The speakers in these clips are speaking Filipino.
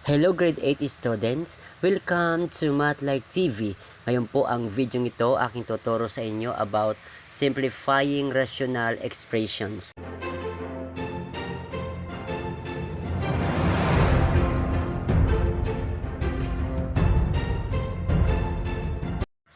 Hello grade 8 students! Welcome to MathLike TV. Ngayon po ang video ito aking tuturo sa inyo about simplifying rational expressions.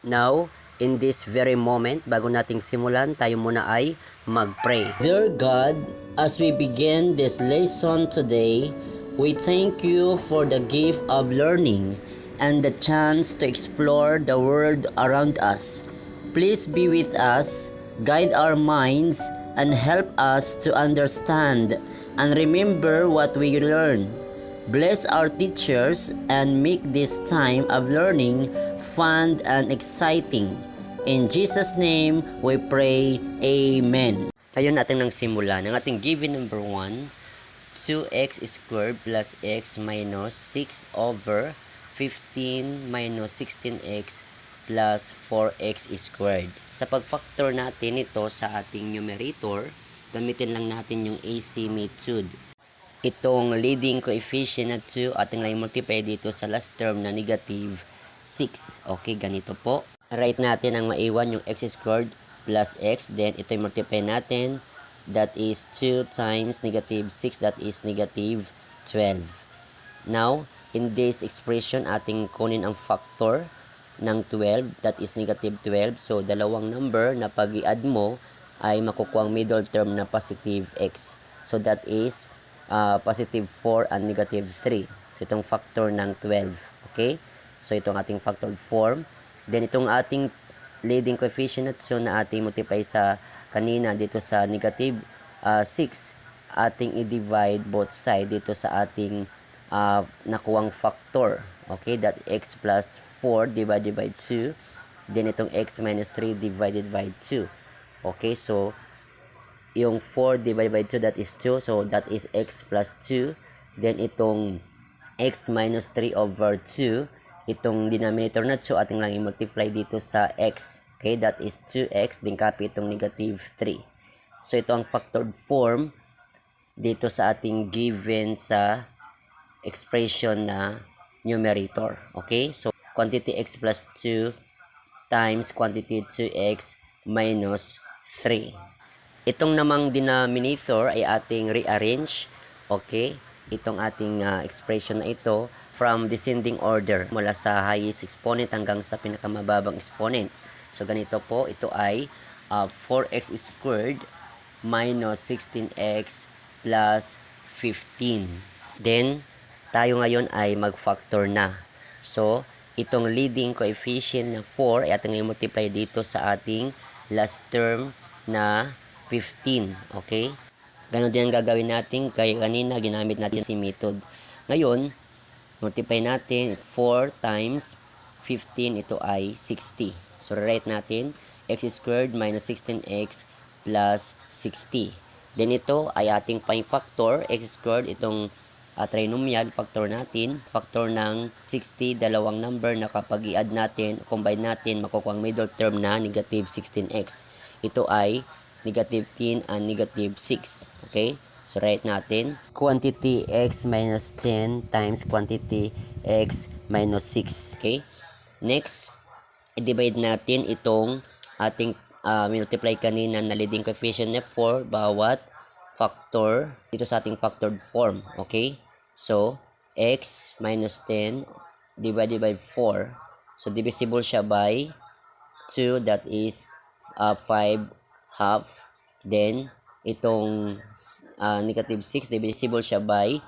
Now, in this very moment, bago nating simulan, tayo muna ay mag-pray. Dear God, as we begin this lesson today, we thank you for the gift of learning and the chance to explore the world around us. Please be with us, guide our minds, and help us to understand and remember what we learn. Bless our teachers and make this time of learning fun and exciting. In Jesus' name, we pray. Amen. Tayo natin ng simula ng ating given number 1. 2x squared plus x minus 6 over 15 minus 16x plus 4x squared. Sa pag-factor natin ito sa ating numerator, gamitin lang natin yung AC method. Itong leading coefficient na 2 ating lang multiply dito sa last term na negative 6. Okay, ganito po. Write natin ang maiwan yung x squared plus x. Then ito yung multiply natin. That is 2 times negative 6. That is negative 12. Now, in this expression, ating kunin ang factor ng 12. That is negative 12. So, dalawang number na pag i-add mo ay makukuha ang middle term na positive x. So, that is positive 4 and negative 3. So, itong factor ng 12. Okay? So, itong ating factored form. Then, itong ating leading coefficient na ating multiply sa kanina dito sa negative 6. Ating i-divide both side dito sa ating nakuwang factor. Okay? That x plus 4 divided by 2. Then, itong x minus 3 divided by 2. Okay? So, yung 4 divided by 2, that is 2. So, that is x plus 2. Then, itong x minus 3 over 2. Itong denominator na 2, ating lang i-multiply dito sa x. Okay, that is 2x. Then, copy itong negative 3. So, ito ang factored form dito sa ating given sa expression na numerator. Okay, so, quantity x plus 2 times quantity 2x minus 3. Itong namang denominator ay ating rearrange, okay? Itong ating expression na ito from descending order mula sa highest exponent hanggang sa pinakamababang exponent. So, ganito po, ito ay 4x squared minus 16x plus 15. Then, tayo ngayon ay mag-factor na. So, itong leading coefficient na 4 ay ating i-multiply dito sa ating last term na 15. Okay? Ganon din ang gagawin natin kaya kanina ginamit natin si method. Ngayon, multiply natin 4 times 15, ito ay 60. So, write natin x squared minus 16x plus 60. Then ito ay ating prime factor, x squared, itong trinomial factor natin, factor ng 60, dalawang number na kapag i-add natin, combine natin, makukuha ang middle term na negative 16x. Ito ay negative 10 and negative 6. Okay? So, write natin. Quantity x minus 10 times quantity x minus 6. Okay? Next, i-divide natin itong ating multiply kanina na leading coefficient na 4 bawat factor dito sa ating factored form. Okay? So, x minus 10 divided by 4. So, divisible siya by 2. That is 5 half. Then, itong negative 6, divisible siya by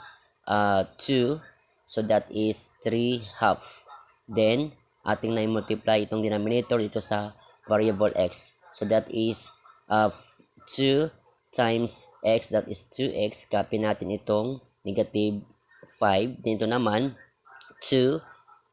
2. So, that is 3 half. Then, ating na-multiply itong denominator dito sa variable x. So, that is 2 times x, that is 2x. Copy natin itong negative 5. Dito naman, 2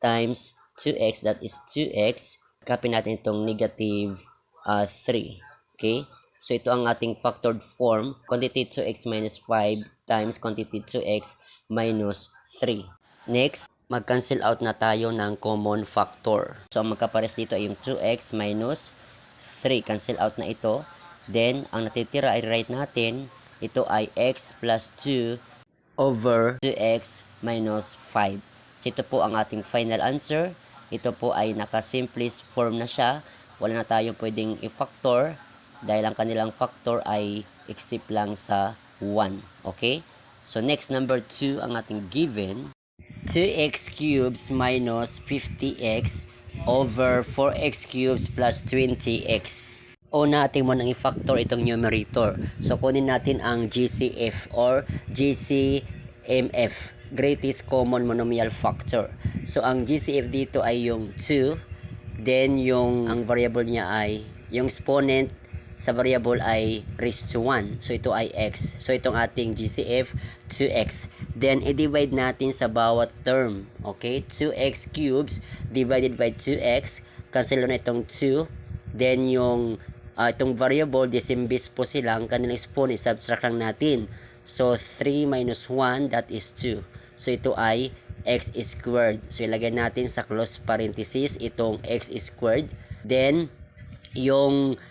times 2x, that is 2x. Copy natin itong negative 3. Okay? So, ito ang ating factored form. Quantity 2x minus 5 times quantity 2x minus 3. Next, mag-cancel out na tayo ng common factor. So, ang magkapares dito ay yung 2x minus 3. Cancel out na ito. Then, ang natitira ay write natin, ito ay x plus 2 over 2x minus 5. So ito po ang ating final answer. Ito po ay naka-simplest form na siya. Wala na tayong pwedeng i-factor dahil ang kanilang factor ay except lang sa 1. Okay? So next, number 2 ang ating given. 2x cubes minus 50x over 4x cubes plus 20x. O natin mo nang i-factor itong numerator. So kunin natin ang GCF or GCMF, greatest common monomial factor. So ang GCF dito ay yung 2, then ang variable niya ay yung exponent sa variable ay raised to 1. So ito ay x. So itong ating GCF 2x. Then i-divide natin sa bawat term. Okay? 2x cubes divided by 2x. Cancel na itong 2. Then itong variable, disimbis po silang kanilang exponent, subtract lang natin. So 3 minus 1, that is 2. So ito ay x squared. So ilagay natin sa close parenthesis itong x squared. Then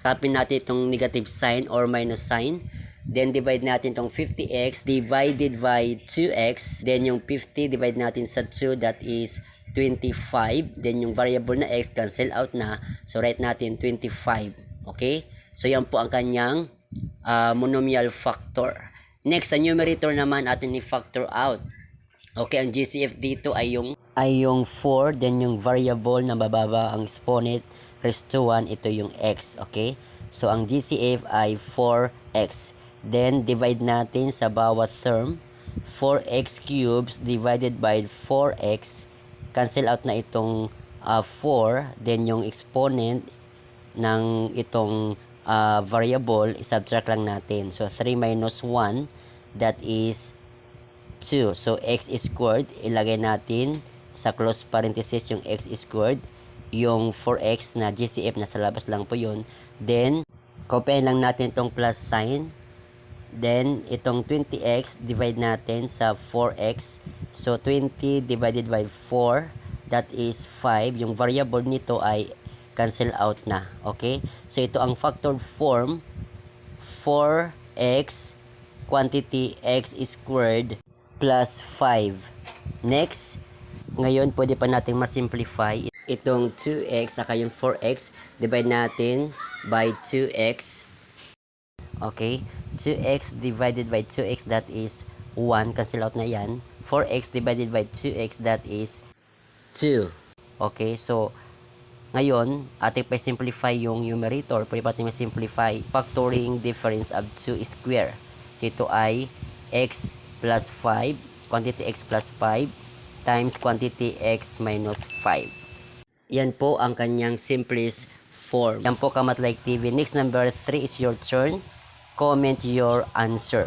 copy natin itong negative sign or minus sign. Then divide natin itong 50x divided by 2x. Then yung 50 divide natin sa 2, that is 25. Then yung variable na x cancel out na. So write natin 25. Okay? So yan po ang kanyang monomial factor. Next, sa numerator naman atin i-factor out. Okay, ang GCF dito ay yung 4, then yung variable na bababa ang exponent raised to 1, ito yung x. Okay? So ang GCF ay 4x. Then divide natin sa bawat term. 4x cubes divided by 4x. Cancel out na itong 4, then yung exponent ng itong variable, isubtract lang natin. So 3 minus 1, that is 2. So x squared, ilagay natin sa close parenthesis yung x squared. Yung 4x na GCF nasa labas lang po yun. Then copyin lang natin itong plus sign. Then itong 20x divide natin sa 4x. So 20 divided by 4, that is 5. Yung variable nito ay cancel out na. Okay? So ito ang factored form, 4x quantity x squared plus 5. Next, ngayon pwede pa natin masimplify itong 2x saka yung 4x. Divide natin by 2x. Okay? 2x divided by 2x, that is 1. Cancel out na yan. 4x divided by 2x, that is 2. Okay? So ngayon, ating pa-simplify yung numerator. Pwede pa natin ma-simplify factoring difference of 2 square. So ito ay x plus 5, quantity x plus 5 times quantity x minus 5. Yan po ang kanyang simplest form. Yan po, Kamat Like TV. Next, number 3 is your turn. Comment your answer.